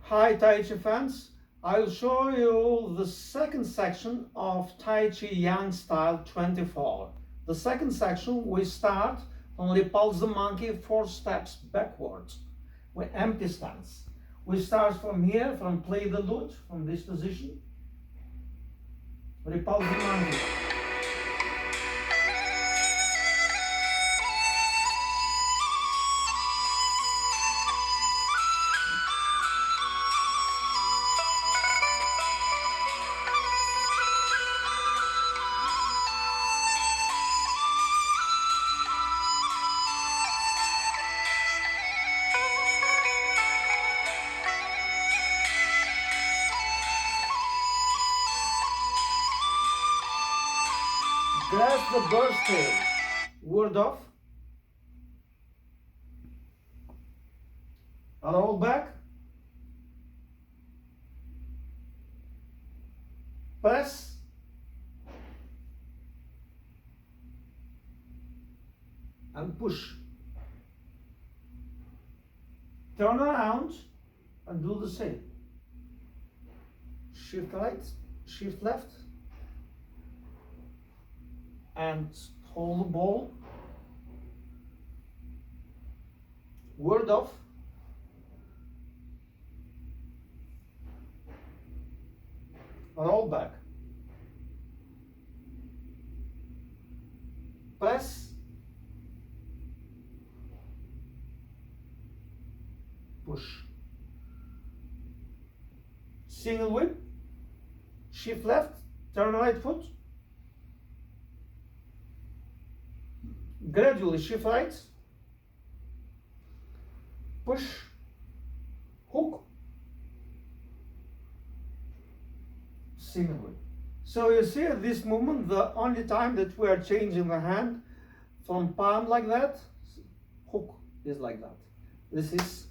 Hi Tai Chi fans, I'll show you the second section of Tai Chi Yang style 24. The second section we start on repulse the monkey 4 steps backwards with empty stance. We start from here, from play the lute, from this position. Repulse the monkey. Grasp the bird's tail. Ward off. Roll back. Press. And push. Turn around and do the same. Shift right, shift left. And hold the ball. Ward off. Roll back. Press. Push. Single whip. Shift left. Turn right foot. Gradually shift right, push, hook, single whip. So you see at this moment, the only time that we are changing the hand from palm like that, hook is like that. This is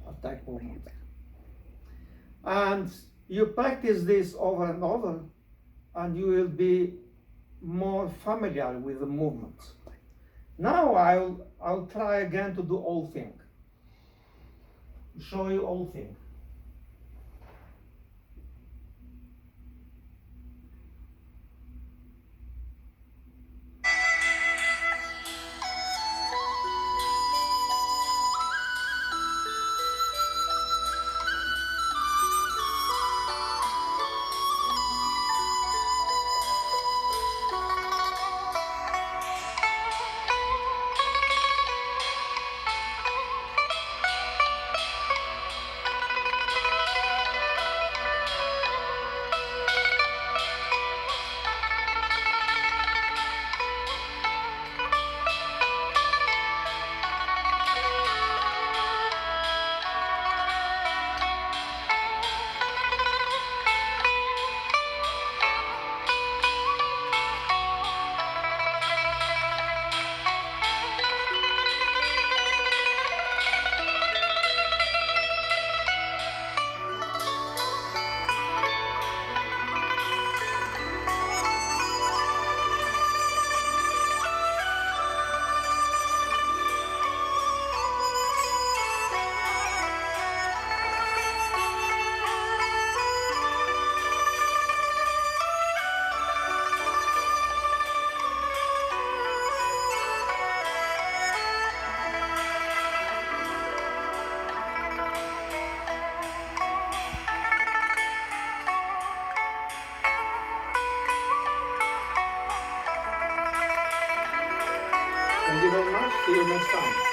attack movement. And you practice this over and over, and you will be more familiar with the movement. Now I'll try again to do all thing. Show you all thing. Thank you very much. See you next time.